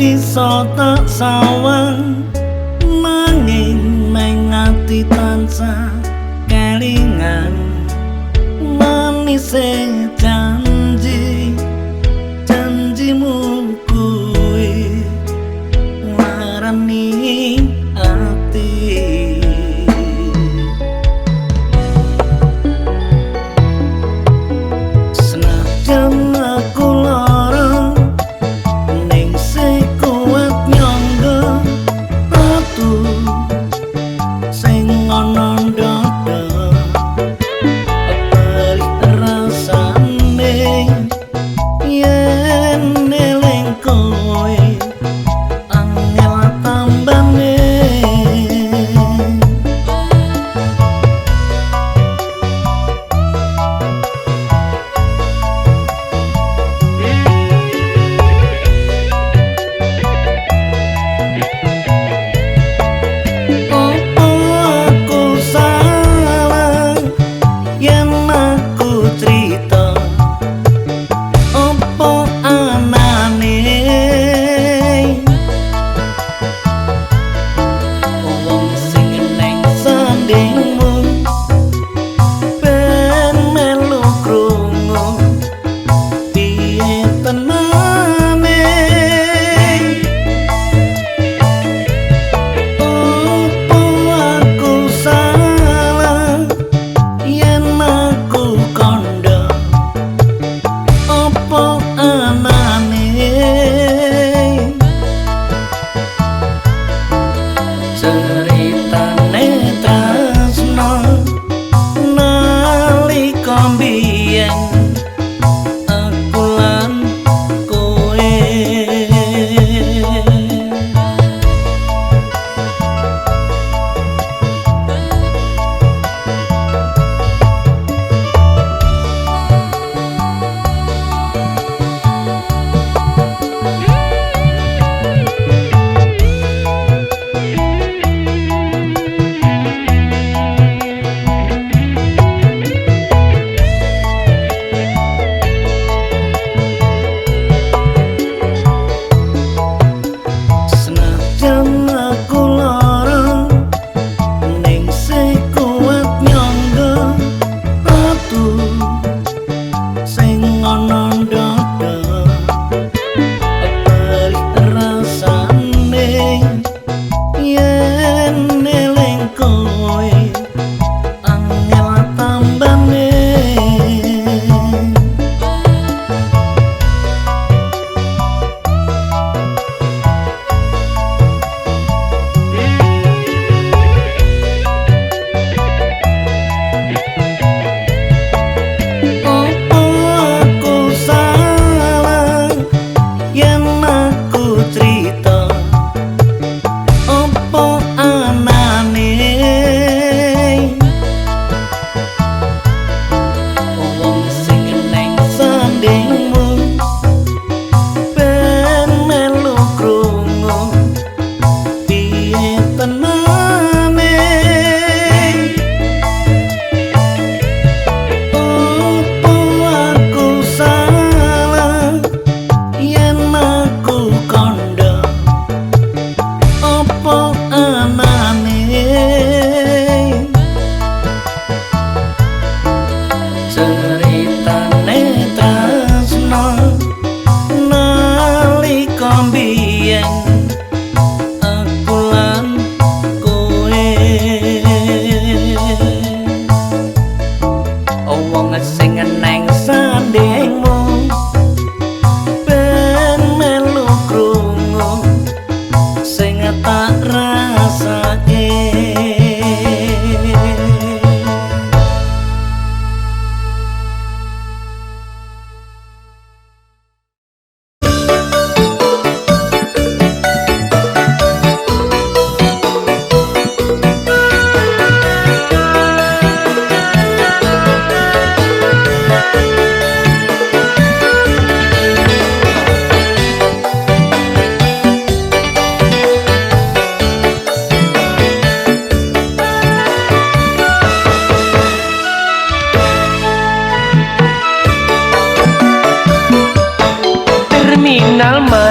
iso tak sawang nanging neng ati tansah kelingan manise janji janjimu kuwi marani ati senajan aku lara ning sekuat nyangga ratu sing ana ndada perih rasane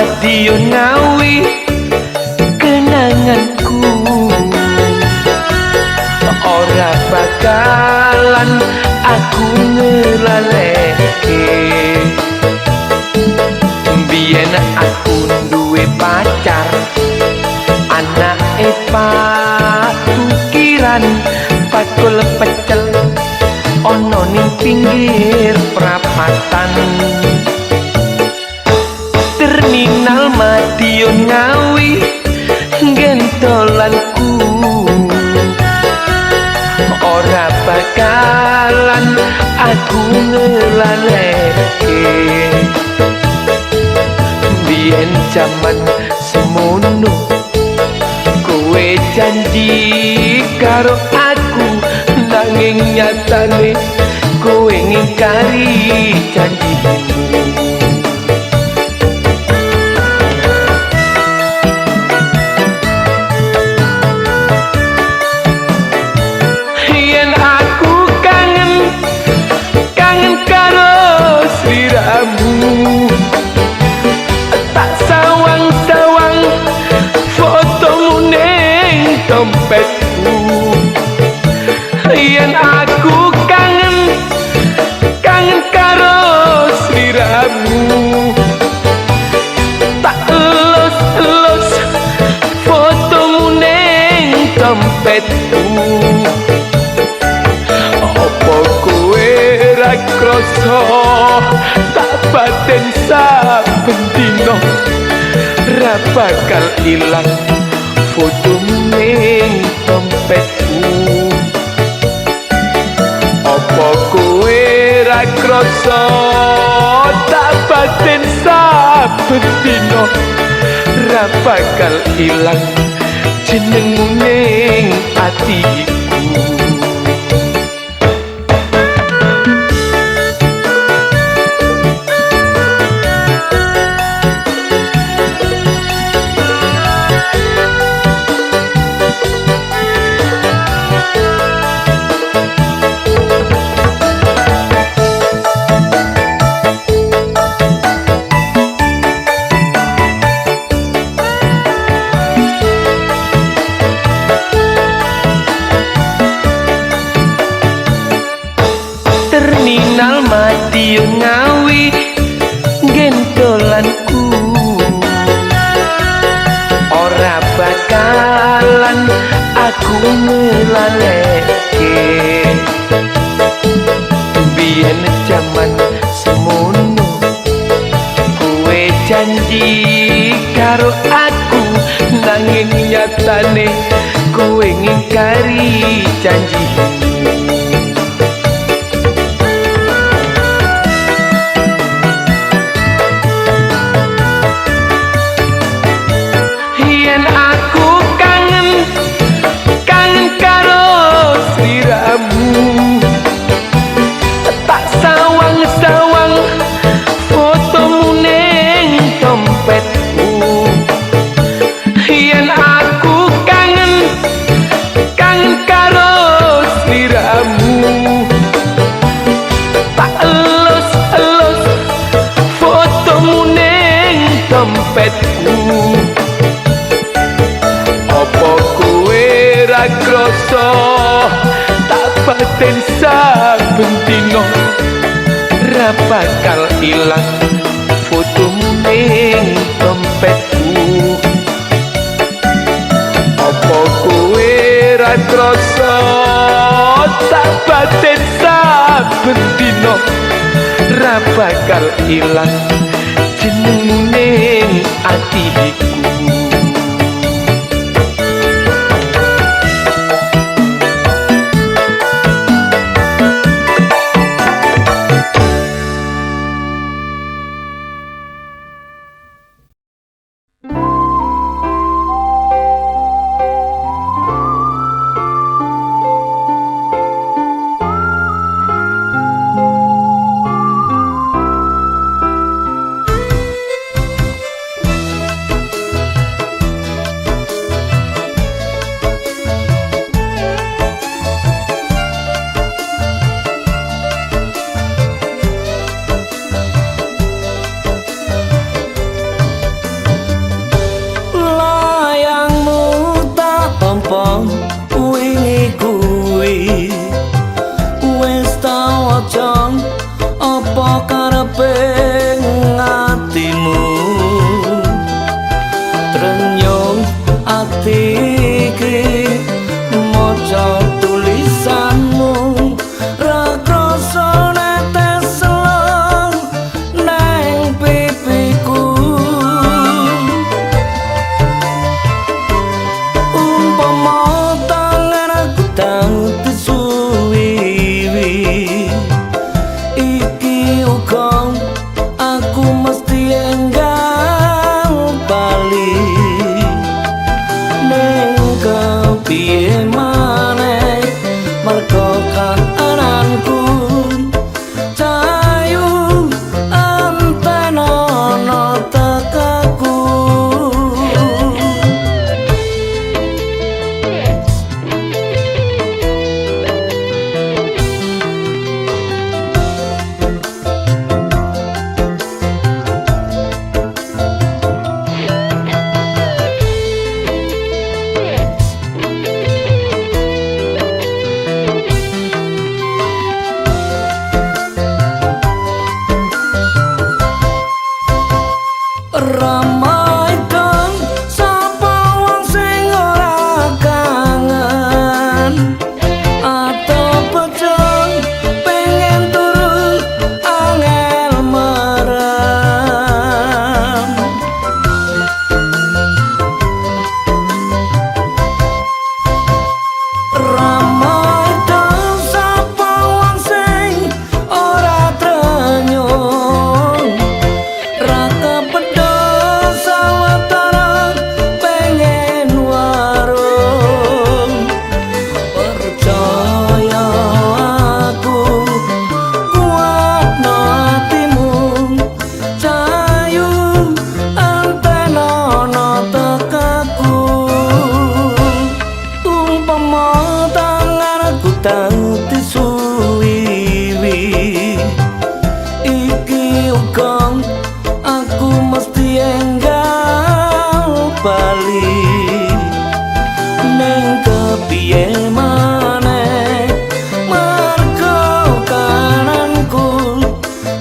Madiun Ngawi kenanganku ora bakalan aku ngelaleke. Biyen aku duwe pacar anake Pak Tukiran bakul pecel ana ning pinggir prapatan. Terminal Madiun Ngawi gentolanku ora bakalan aku ngelaleke. Biyen jaman semono kowe janji karo aku, nanging nyatane kowe ngingkari janjimu. Yen aku kangen karo sliramu, tak sawang-sawang fotomu ning dompetku. Yen aku kangen karo sliramu, tak elus-elus fotomu ning dompetku. Apa kowe ra krasa tak batin saben dina ra bakal ilang fotomu ning dompetku. Apa kowe ra krasa tak batin saben dina ra bakal ilang jenengmu ning atiku. Terminal Madiun Ngawi gentolanku ora bakalan aku ngelaleke. Biyen jaman semono kowe janji karo aku, nanging nyatane kowe ngingkari janjimu. Yen aku kangen karo sliramu, tak sawang-sawang fotomu ning dompetku. Yen aku kangen karo sliramu, tak elus-elus fotomu ning dompetku. Apa kowe ra krasa tak batin saben dina ra bakal ilang fotomu ning dompetku. Apa kowe ra krasa tak batin saben dina ra bakal ilang jenengmu ning atiku. kananku cahayu antenono tekaku ramai dong sapa wong sing ora kangen atau pecong pengen turu angel merem ramai dong sapa wong sing ora trenyong raka tanti suwiwi iki ukang aku mesti enggal bali neng kepiye maneh mergo kananku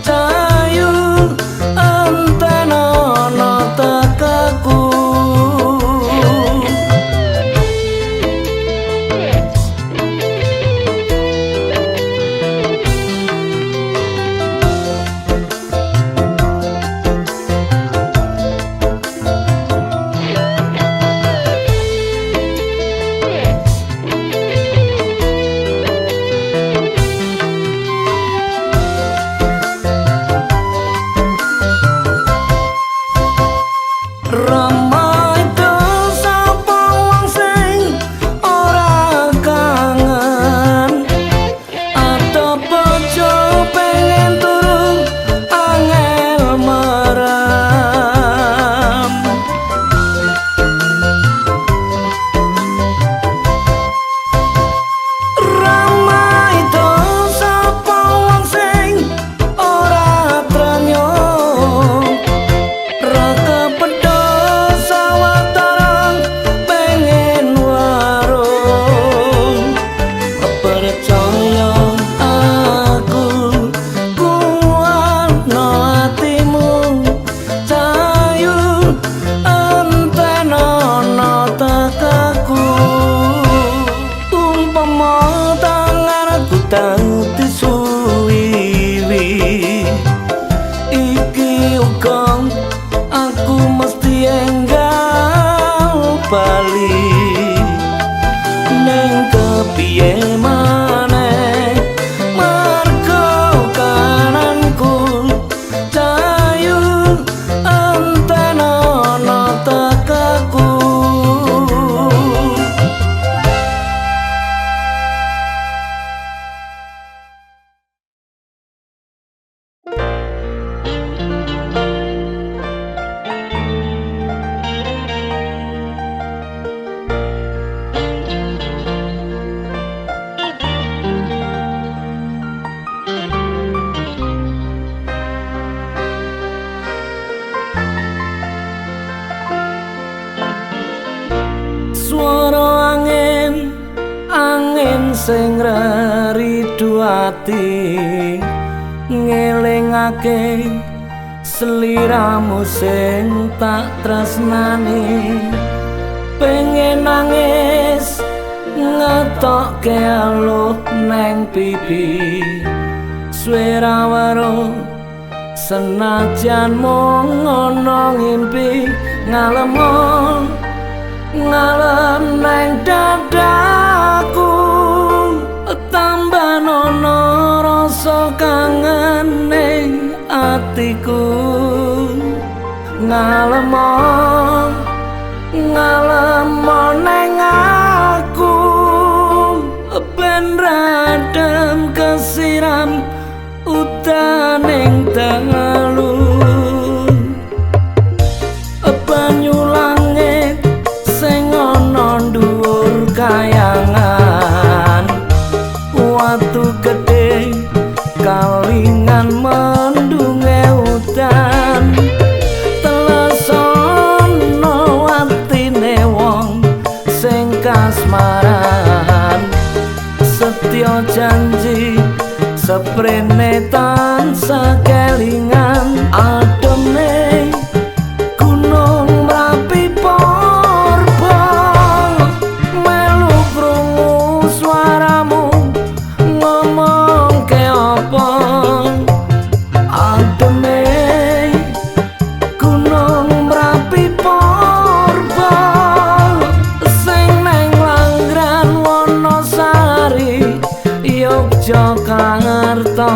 cahayu antenono tekaku ramai dong sapa wong sing ora kangen atau bojo pengen turu angel merem ramai dong sapa wong sing ora trenyong raka percaya aku kuatno atimu cahayu antenono tekaku umpama tanganku tanti suwiwi iki ukang aku mesti enggal bali neng kepiye maneh mergo kananku cahayu antenono tekaku swara angin sing raridu ati ngelingake sliramu sing tak tresnani pengen nangis ngetokke aluh neng pipi swara weruh senajan mung ana ngimpi ngalem neng dadaku tambah nono rasa kangen ning atiku ngalem neng aku ben rada dalu banyu langit sing ana dhuwur kayangan watu gedhe kalingan mendunge udan telesono watine wong sing kasmaran setya janji seprene tansah kelingan ademe gunung Merapi Porba melu krungu swaramu ngomong ke apa ademe gunung Merapi Porba sing neng Langran Wonosari Yogyakarta.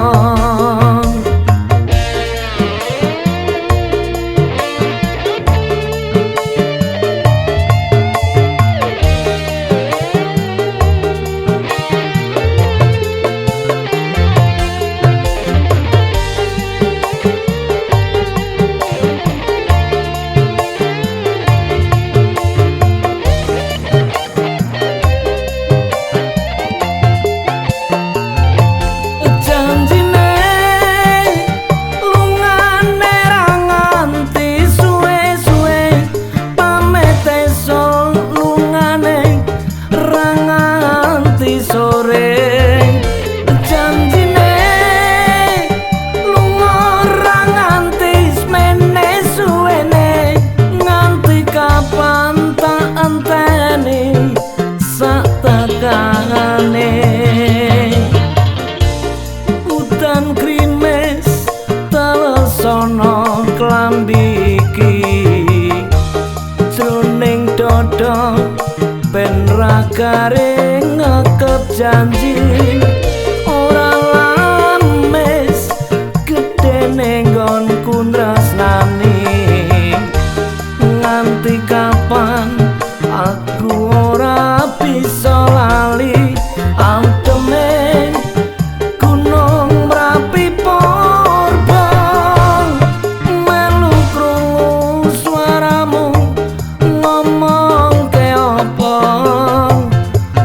Udan krimes telesono klambi iki jroning dada ben ra garing ngekep janji ora lames gedene nggonku tresnani nganti kapan aku ora bisa lali ademe gunung Merapi Porba melu krungu swaramu ngomong ke apa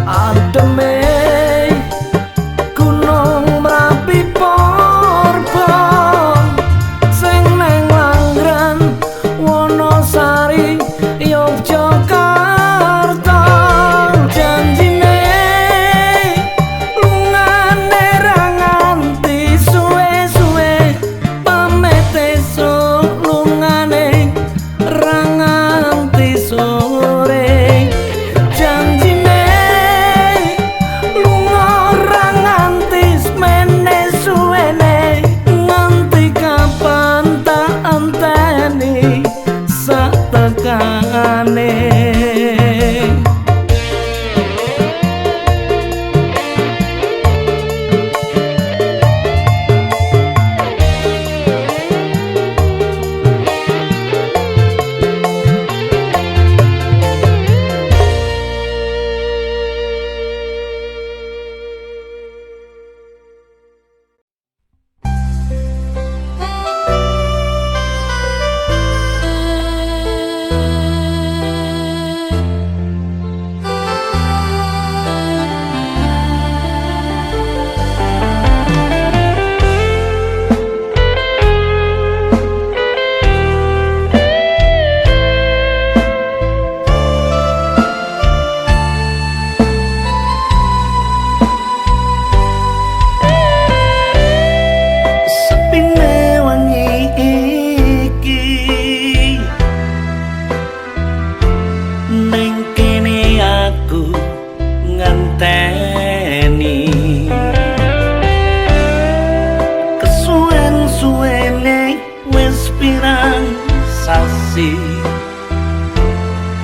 ademe gunung Merapi Porba sing neng Langran Wonosari Yogyakarta. Janjine lungane ra nganti suwe-suwe pamete esuk lungane ra nganti sore. Janjine lunga ra nganti semene suwene nganti kapan tak enteni sak tekane.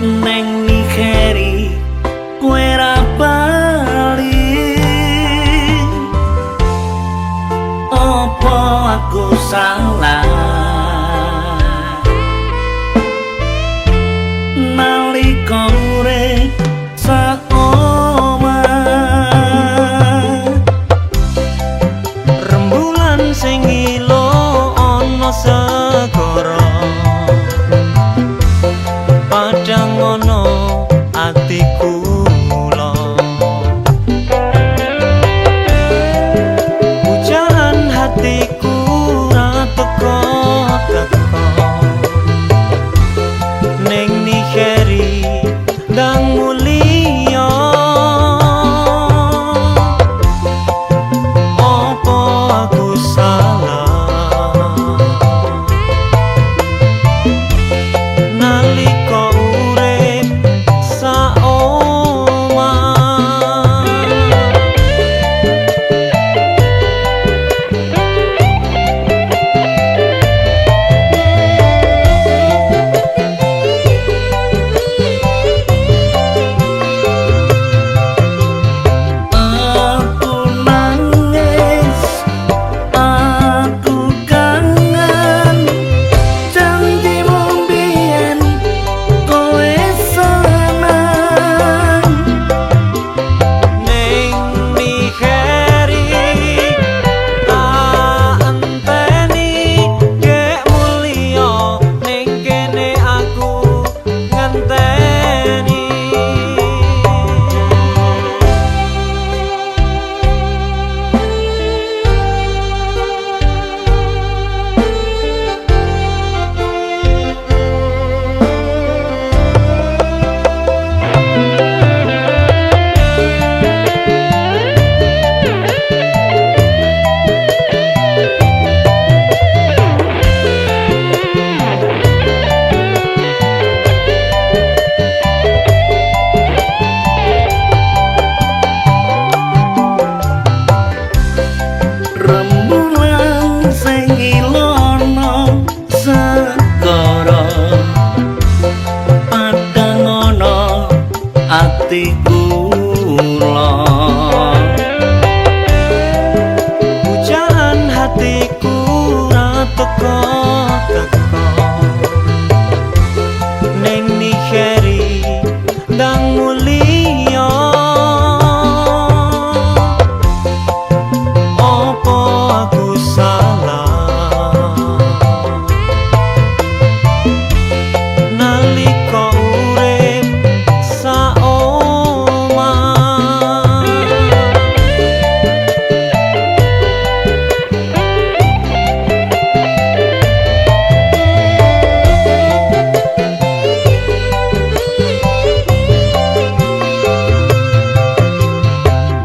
Neng Nigeri kowe ra bali apa aku salah nalika urip sak omah rembulan sing ilo aku salah nalika urip saoma. Aku nangis, aku kangen, janjimu mbiyen kowe seneng. Ning mikiri tak enteni kek mulya ning kene aku ngenteni. Rembulan sing ilono segara padhang ana ati kula. Pujaan hatiku ra teko-teko ning mikiri ndang mulya. Apa aku salah nalika urip saoma.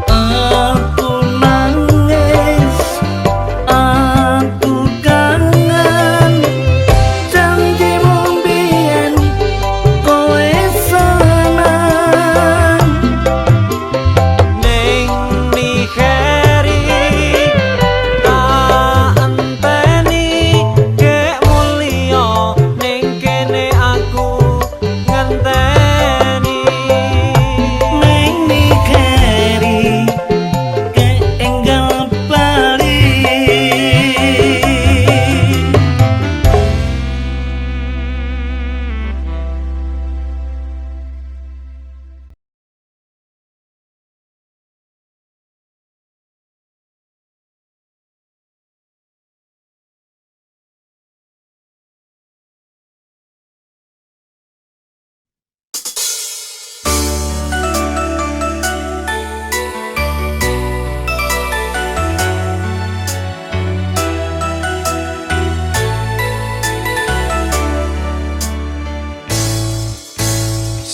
Aku nangis, aku kangen, janjimu mbiyen kowe seneng. Ning mikiri tak enteni kek mulya ning kene aku ngenteni. Ning mikiri keenggal bali.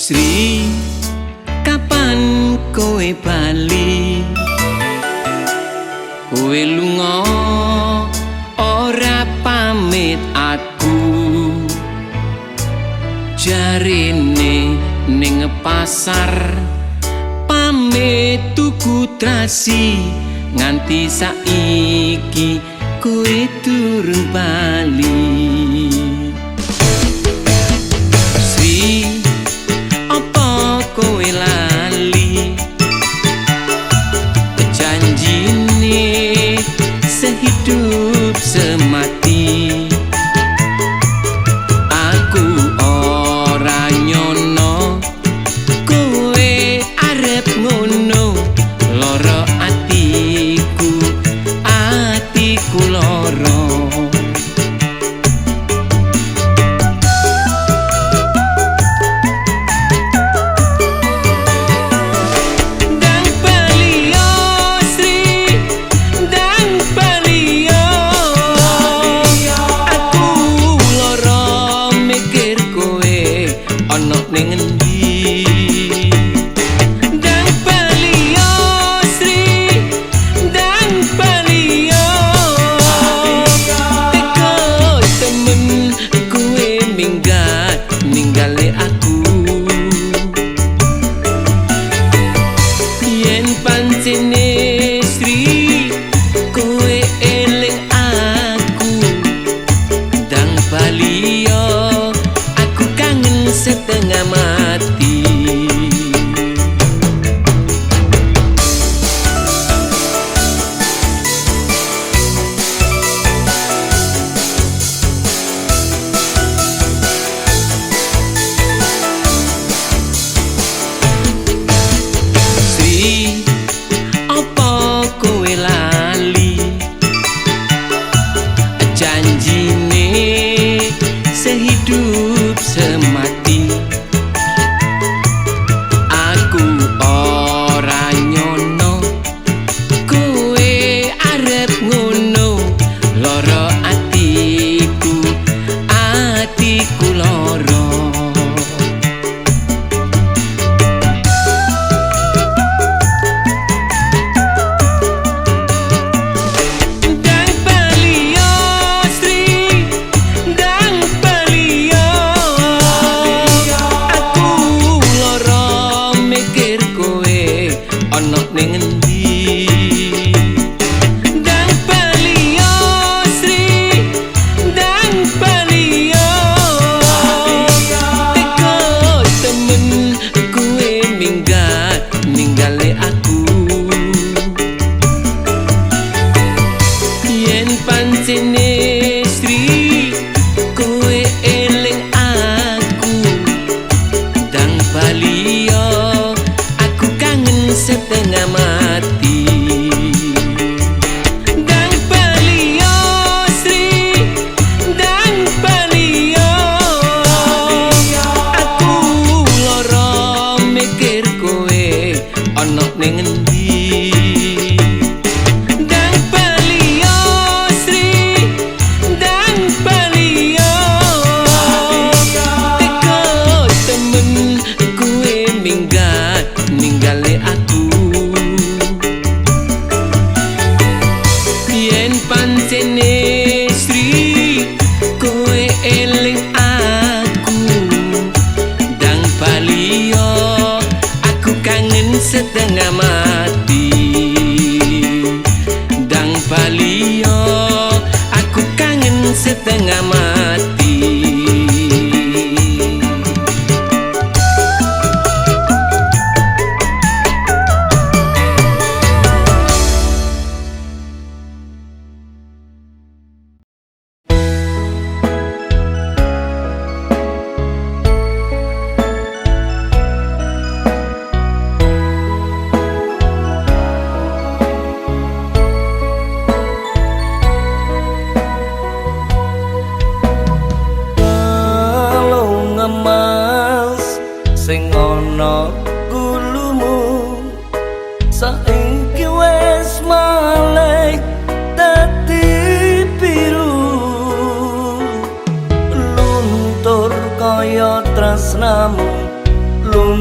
Sri, kapan kowe bali? Kowe lunga ora pamit aku. Jarine ning pasar pamit tuku trasi nganti saiki kowe durung bali. Sri, apa kowe lali janjine sehidup semati? Aku ora nyono kowe arep ngono, lara atiku lara.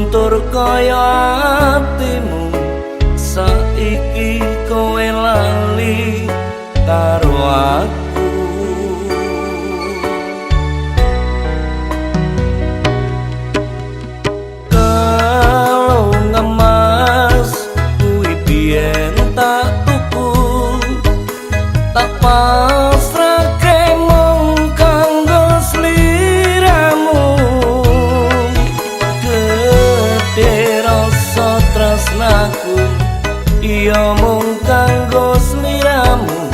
guntur kaya atimu saiki kowe lali karo aku. Kalung emas kuwi biyen tak tuku, tak pasrahke mung kanggo sliramu. Gedhe rasa tresnaku iya mung kanggo sliramu,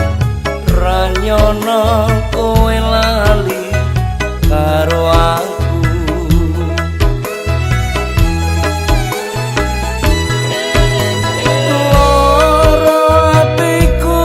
ra nyono kowe lali karo aku. Loro atiku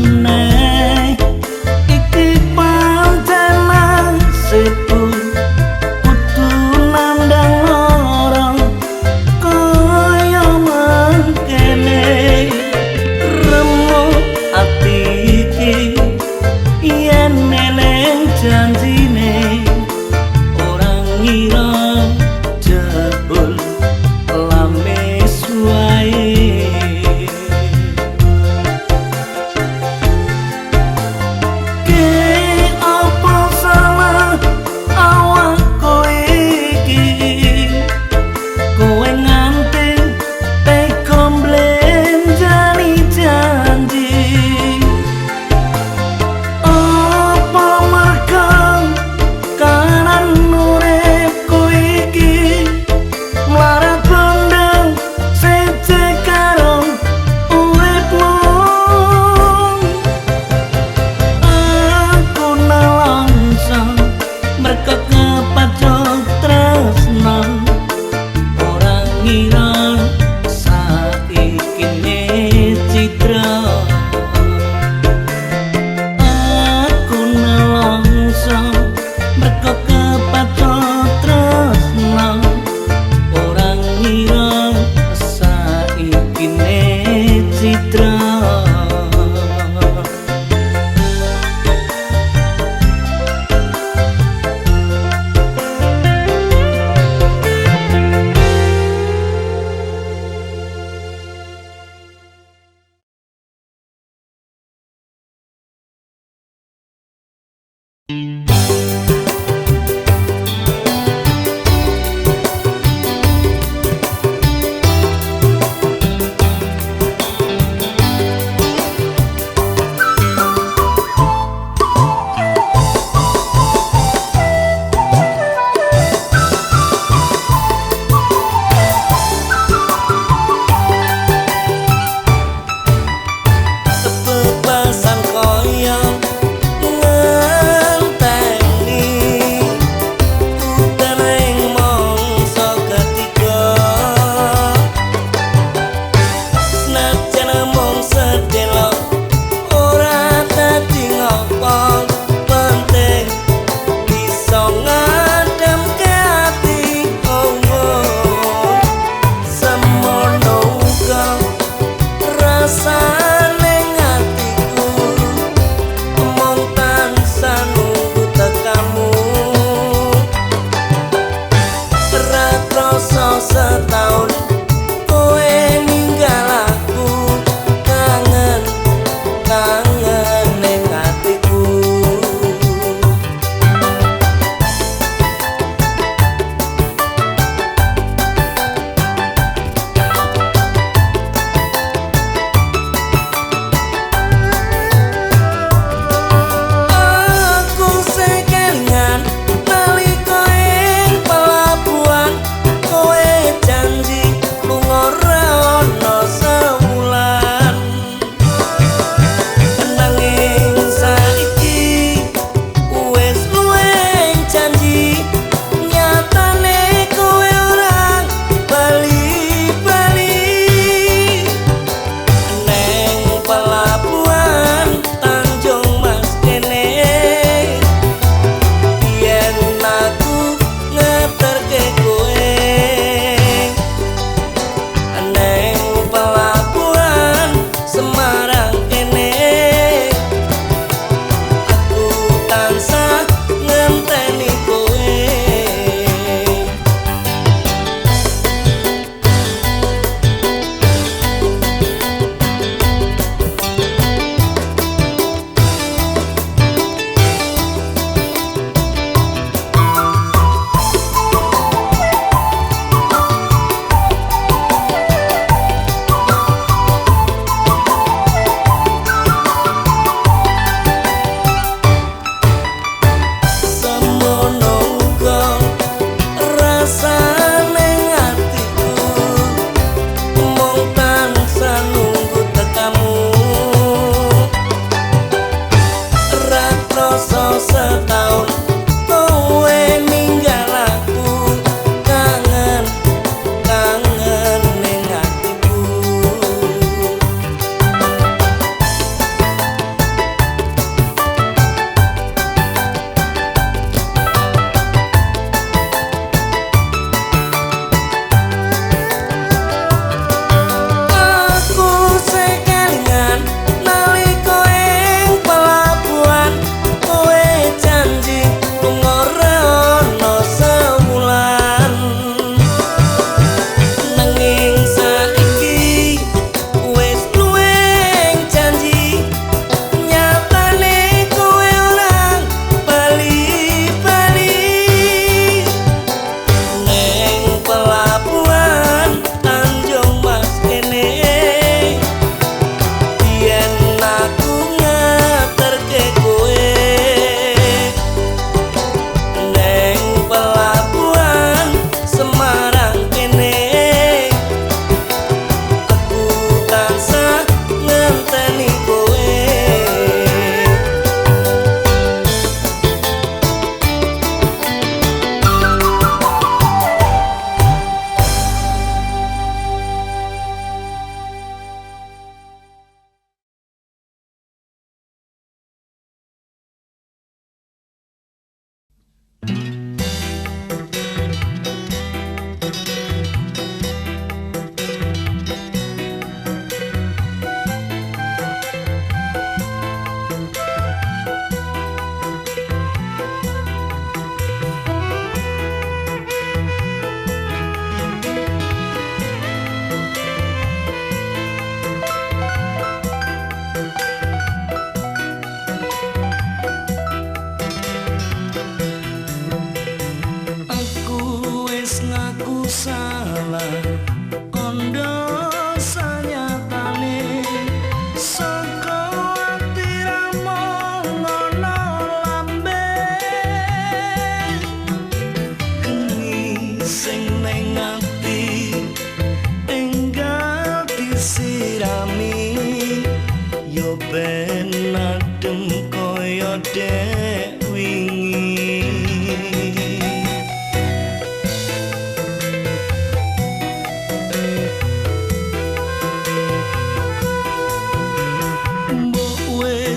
meneh iki pancen nasibku kudu nandang lara kaya mangkene remuk ati iki yen neleng janjine orang ngira jebul lames wae ke apa salah awakku iki kowe nganti tega mblenjani janji apa mergo kanan uripku iki mlarat bondong seje karo uripmu aku nelongso mergo kepacut tresno ora ngira saikine citra aku nelongso mergo kepacut tresno ora ngira saikine citra bebasan koyo ngenteni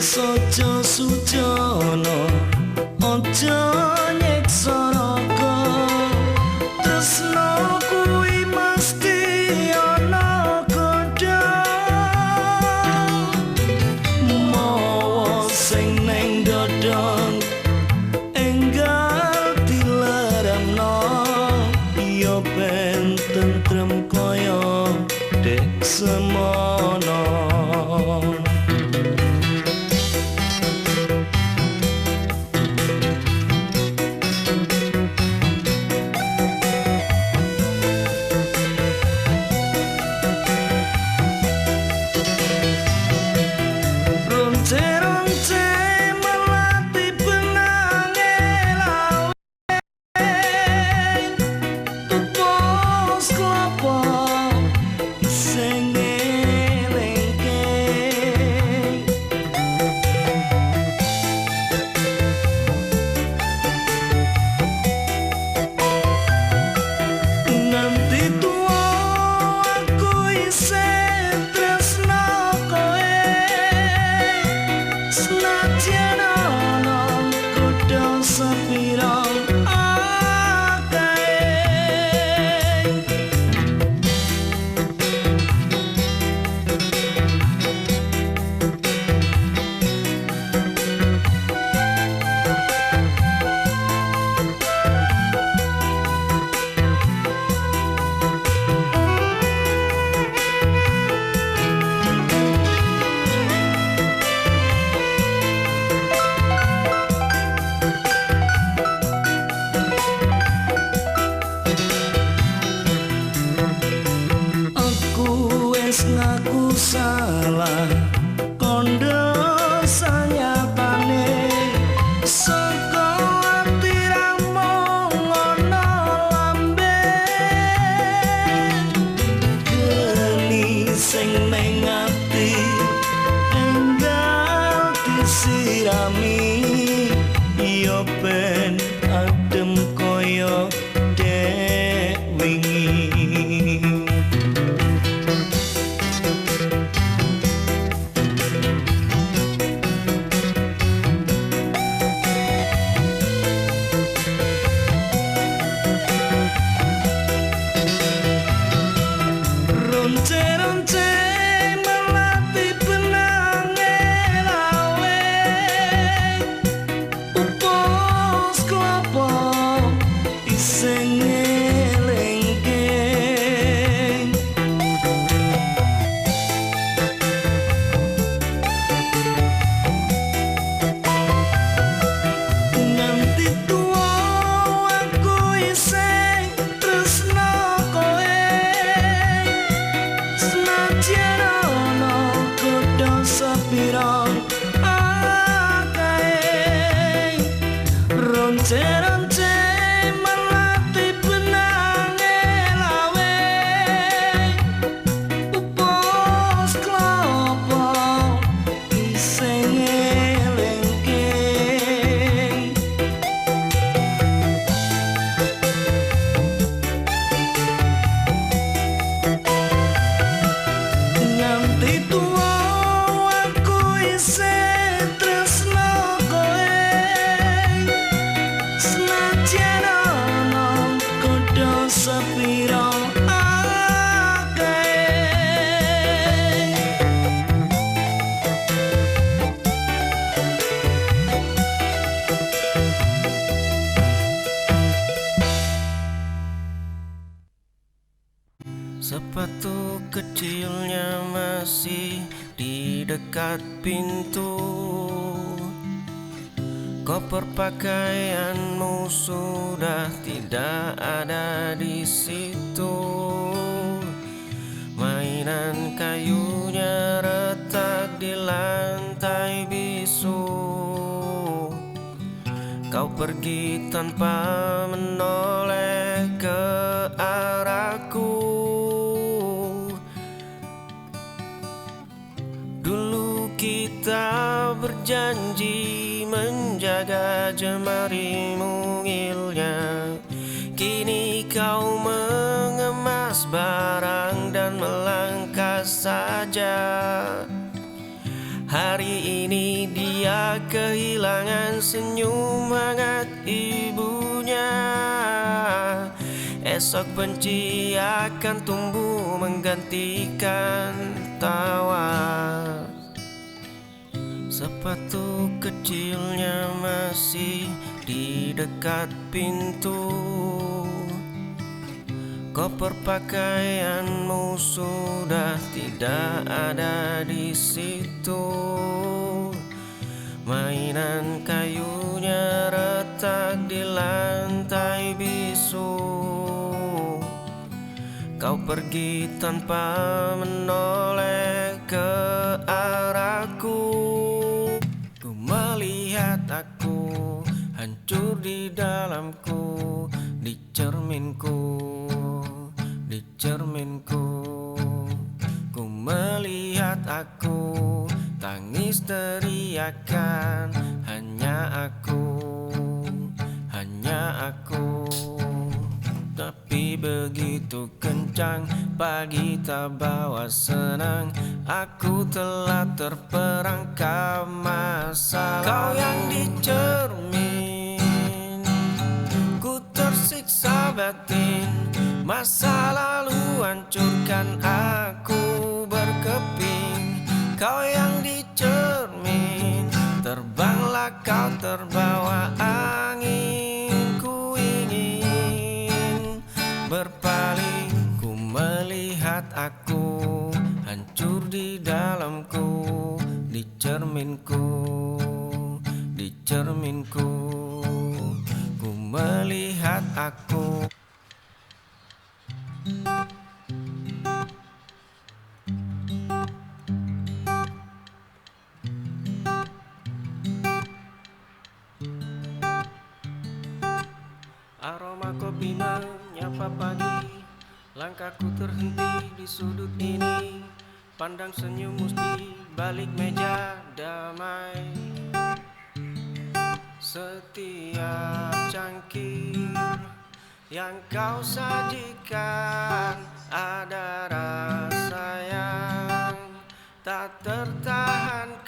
sojo sujono ojo nyeksa raga tresno kuwi mesti ana godhong mawa sing neng dodong enggal dileramno ya ben tentrem kaya dek semono. Ronce-ronce melati benange lawe tupos klopo sing elengke nanti tua aku isih tresno kowe senajan ana kudu sepiro akeh aku wis ngaku salah kondo sanyatane saka ati ramong ana lambe geni sing ning ati enggal disirami ya ben adem kaya dek wingi. Ronce-ronce melati benange lawe upos klopo iseng elengke nanti tua aku iseng tresno kowe senajan ana kudu sepiro akeh ronce-ronce melati benange lawe upos klopo iseng elengke nanti tua aku isih tresno kowe senajan ana kudu sepiro akeh. Sepatu kecilnya masih di dekat pintu. Koper pakaianmu sudah tidak ada di situ. Mainan kayunya retak di lantai bisu. Kau pergi tanpa menoleh ke arahku. Dulu kita berjanji menjaga jemari mungilnya. Kini kau mengemas barang dan melangkah saja. Hari ini dia kehilangan senyum hangat ibunya. Esok benci akan tumbuh menggantikan tawa. Sepatu kecilnya masih di dekat pintu. Koper pakaianmu sudah tidak ada di situ. Mainan kayunya retak di lantai bisu. Kau pergi tanpa menoleh ke arahku. Ku melihat aku hancur di dalamku, di cerminku, di cerminku. Ku melihat aku tangis teriakan, hanya aku, hanya aku. Tapi begitu kencang, pagi tak bawa senang. Aku telah terperangkap masalah. Kau yang dicermin, ku tersiksa batin. Masa lalu hancurkan aku berkeping. Kau yang dicermin, terbanglah kau terbawa angin. Ku ingin berpaling, ku melihat aku hancur di dalamku, di cerminku, di cerminku. Ku melihat aku. Aroma kopi menyapa pagi. Langkahku terhenti di sudut ini. Pandang senyummu di balik meja damai. Setiap cangkir yang kau sajikan ada rasa yang tak tertahankan.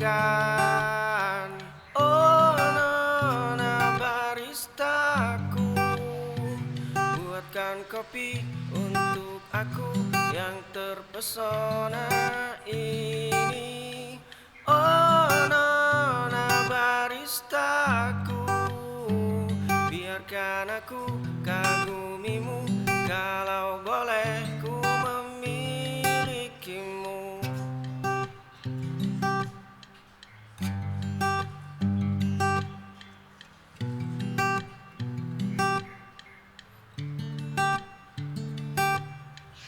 Oh nona baristaku, buatkan kopi untuk aku yang terpesona ini. Oh nona baristaku, biarkan aku kagumimu, kalau boleh ku memilikimu.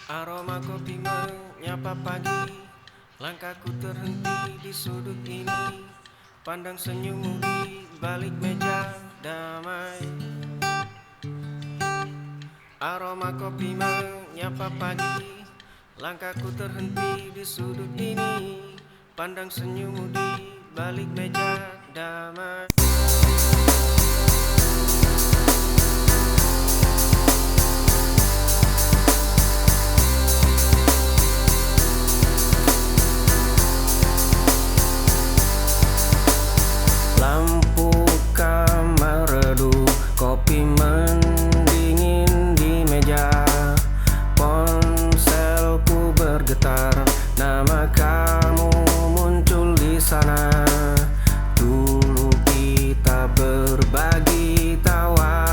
Aroma kopi menyapa pagi. Langkahku terhenti di sudut ini. Pandang senyummu di balik meja damai. Aroma kopi menyapa pagi. Langkahku terhenti di sudut ini. Pandang senyummu di balik meja damai. Lampu kamar redup, kopi mendingin di meja. Ponselku bergetar, nama kamu muncul di sana. Dulu kita berbagi tawa.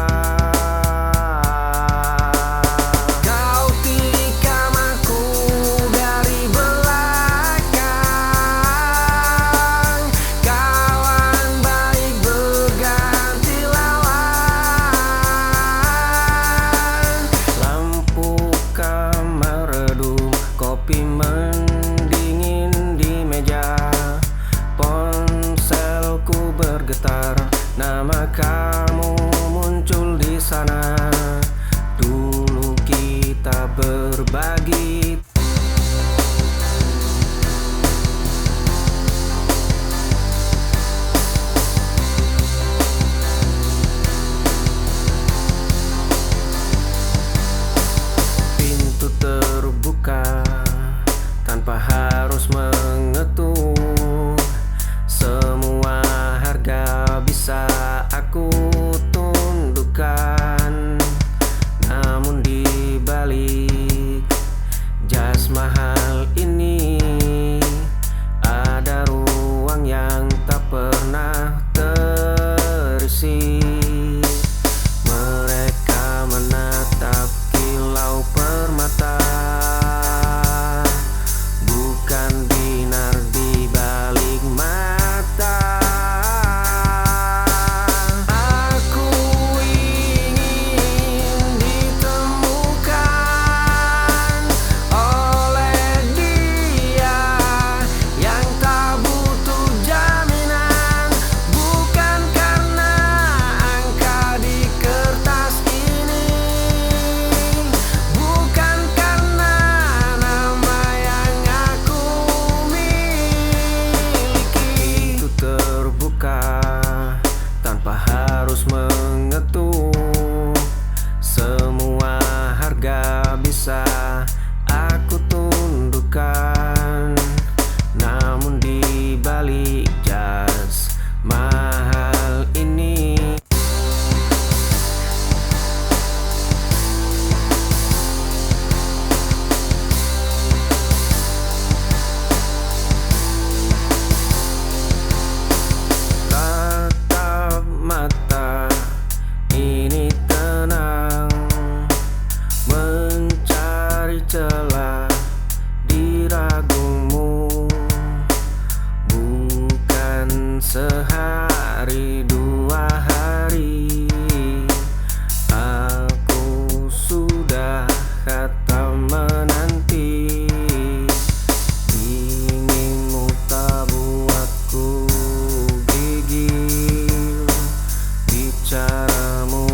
Kau tikam aku dari belakang. Kawan baik berganti lawan. Lampu kamar redup, kopi mendingin di meja. Ponselku bergetar, nama kamu muncul di sana. Dulu kita berbagi. Pintu terbuka tanpa harus mengetuk. hari dua hari aku sudah kata menanti. Inginmu tak buatku gigil, bicaramu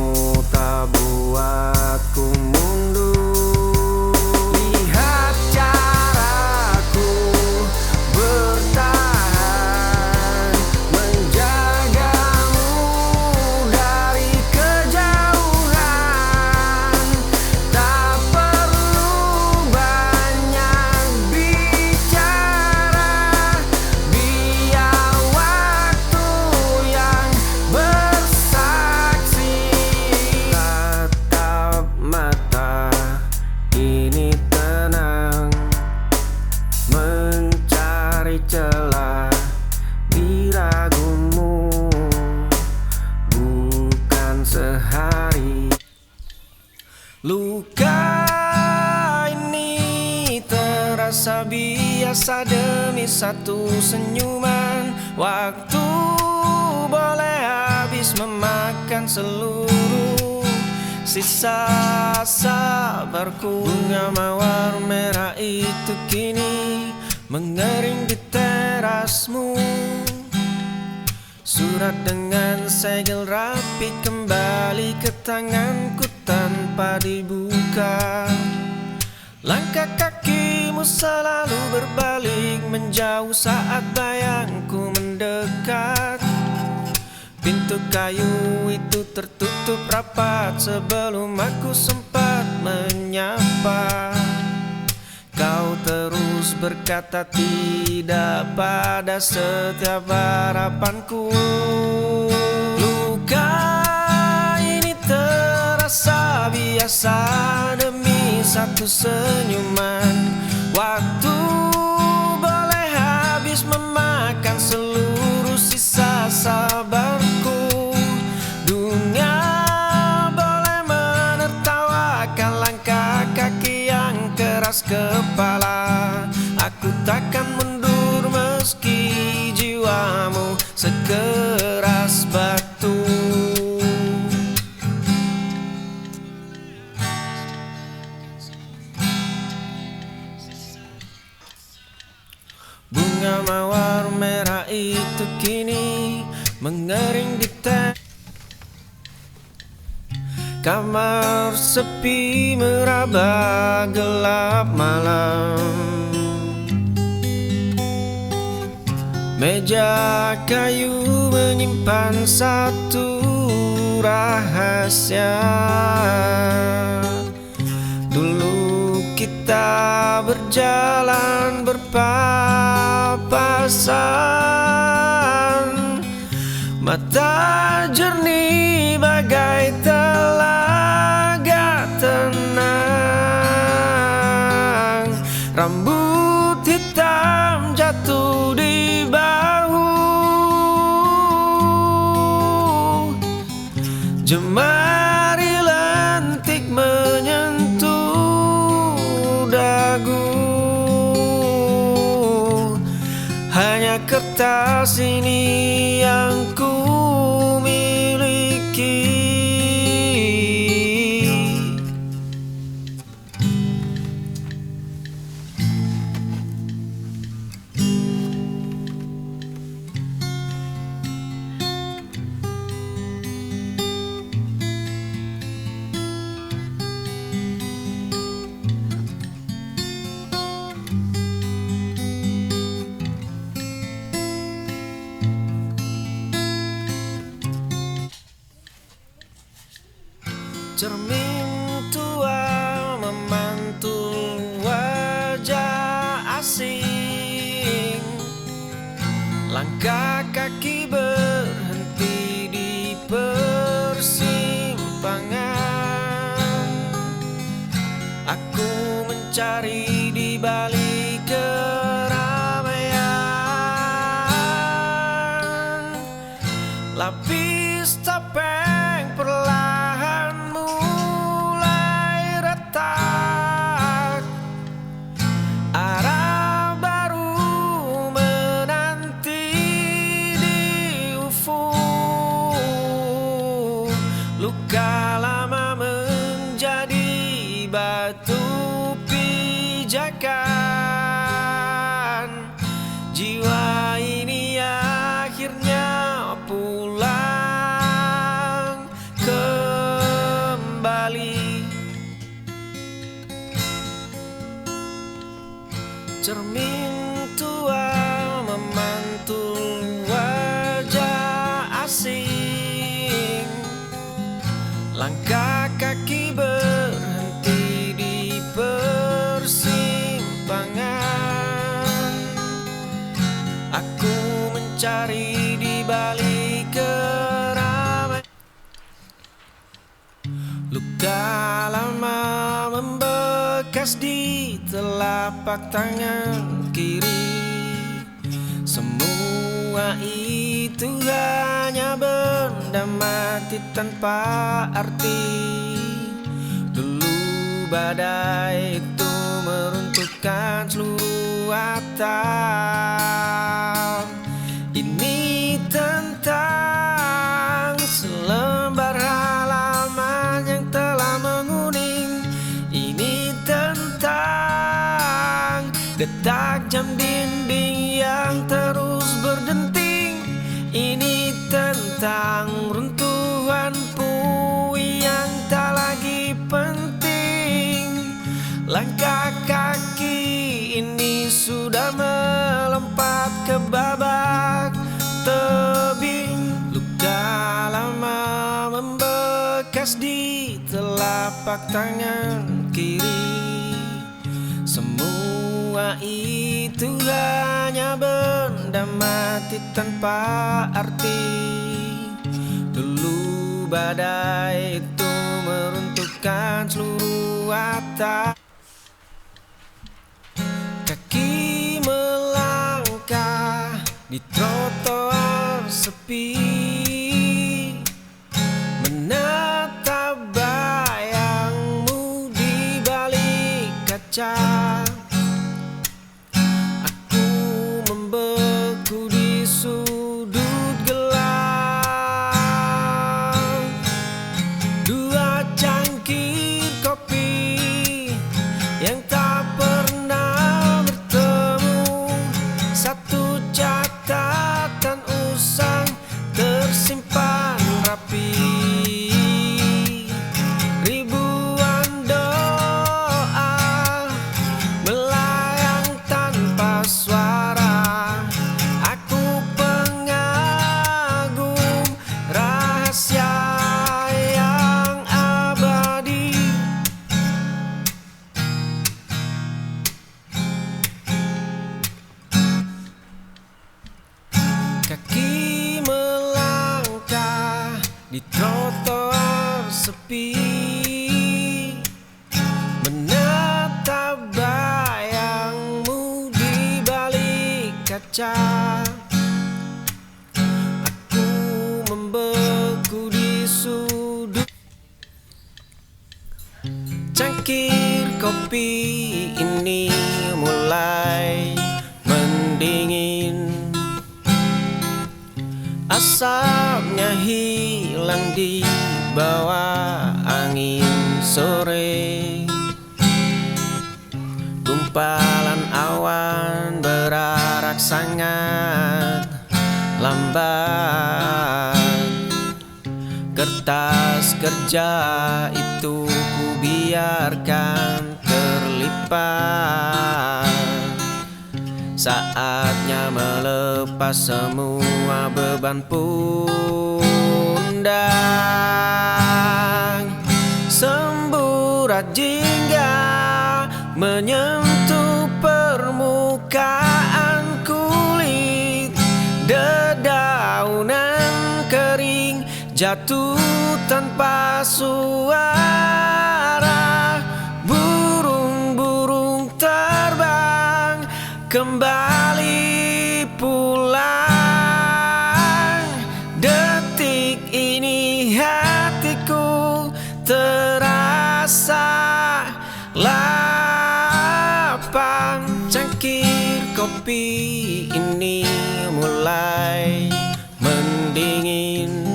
tak buatku mundur. Lihat caraku bertahan, menjagamu dari kejauhan. Tak perlu banyak bicara, biar waktu yang bersaksi. Tatap mata ini tenang, mencari celah di ragumu. Bukan sehari luka ini terasa biasa demi satu senyuman. Waktu boleh habis memakan seluruh sisa sabarku. Bunga mawar merah itu kini mengering di terasmu. Surat dengan segel rapi kembali ke tanganku tanpa dibuka. Langkah kakimu selalu berbalik menjauh saat bayangku mendekat. Pintu kayu itu tertutup rapat sebelum aku sempat menyapa. Kau terus berkata tidak pada setiap harapanku. Luka ini terasa biasa demi satu senyuman. Waktu boleh habis memakan seluruh sisa sabarku. Dunia boleh menertawakan langkah kaki yang keras kepala. Aku takkan mundur meski jiwamu sekeras batu. Bunga mawar merah itu kini mengering di kamar sepi meraba gelap malam. Meja kayu menyimpan satu rahasia. Dulu kita berjalan berpapasan, mata jernih bagai telaga tenang. Rambut hitam jatuh di bahu, jemari lentik menyentuh dagu. Hanya kertas ini yang ku miliki. Cermin tua memantul wajah asing. Langkah kaki berhenti di persimpangan. Aku mencari di balik keramaian. Lapis topeng perlahan mulai retak. Arah baru menanti di ufuk. terabaikan. Jiwa ini akhirnya pulang kembali. Cermin tua memantul wajah asing. Langkah kaki berhenti di persimpangan. Aku mencari di balik keramaian. Luka lama membekas di telapak tangan kiri. Semua itu hanya benda mati tanpa arti. Dulu badai itu meruntuhkan seluruh atap. Ini tentang selembar halaman yang telah menguning. Ini tentang detak jam dinding yang terus berdenting. Ini tentang runtuhan puing yang tak lagi penting. Langkah kaki ini sudah melompat ke babak tebing. Luka lama membekas di telapak tangan kiri. Semua itu hanya benda mati tanpa arti. Dulu badai itu meruntuhkan seluruh atap. Kaki melangkah di trotoar sepi, menatap bayangmu di balik kaca. Aku membeku di sudut gelap. Dua cangkir kopi yang tak pernah bertemu. Satu catatan usang tersimpan rapi. Ribuan doa melayang tanpa suara. Aku pengagum rahasia yang abadi. Kaki melangkah di trotoar sepi, menatap bayangmu di balik kaca. Aku membeku di sudut. Cangkir kopi ini mulai mendingin. Asapnya hilang di bawah angin sore. Gumpalan awan berarak sangat lambat. Kertas kerja itu ku biarkan terlipat. Saatnya melepas semua beban pundak. Semburat jingga menyentuh permukaan kulit. Dedaunan kering jatuh tanpa suara. Burung-burung terbang kembali pulang. Detik ini hatiku terasa lapang. Cangkir kopi ini mulai mendingin.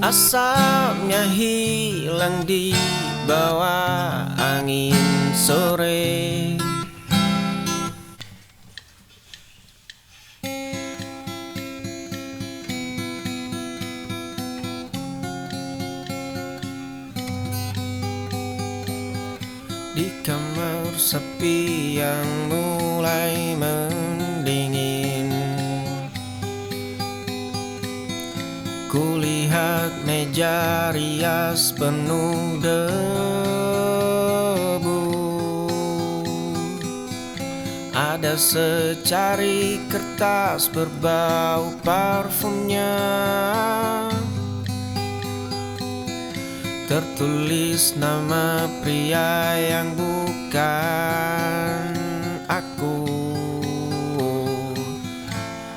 Asapnya hilang di bawah angin sore. Di kamar sepi yang mulai mendingin, kulihat meja rias penuh debu. Ada secari kertas berbau parfumnya, tertulis nama pria yang bukan aku.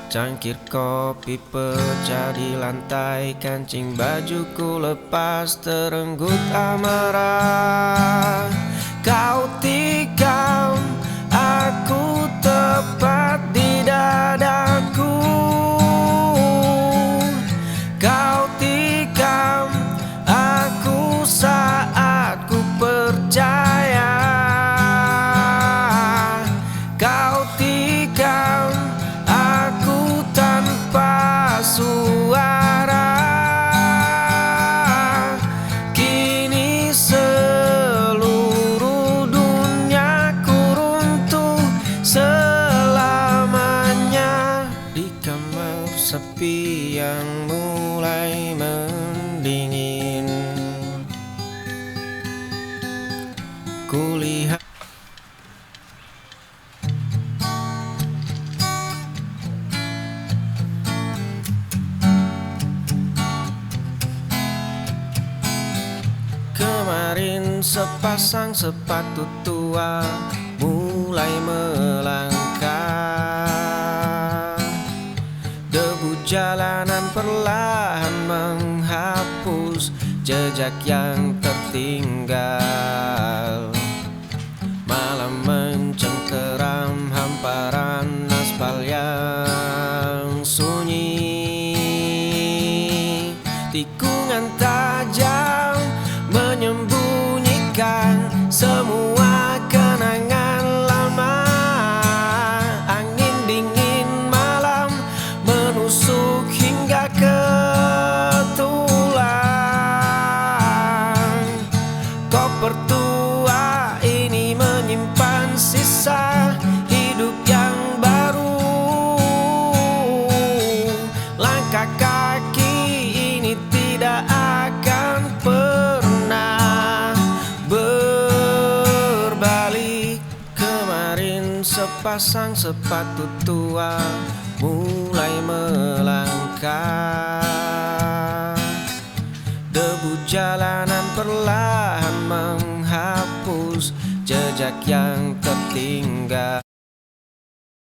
Cangkir kopi pecah di lantai, kancing bajuku lepas terenggut amarah. Kau tikam aku tepat di dadaku, kau tikam aku saat ku percaya, kau tikam aku tanpa suara. Kini seluruh duniaku runtuh selamanya. Di kamar sepi yang mulai mendingin, kulihat kemarin sepasang sepatu tua mulai melangkah. Debu jalanan perlahan menghapus jejak yang tertinggal. Malam mencengkeram hamparan aspal yang sunyi. Tikungan tajam menyembunyikan semua kenangan lama. Angin dingin malam menusuk hingga ke tulang. Koper tua ini menyimpan sisa hidup yang baru. Langkah kaki ini tidak akan pernah berbalik. Kemarin sepasang sepatu tua mulai melangkah. Debu jalanan perlahan menghapus jejak yang tertinggal.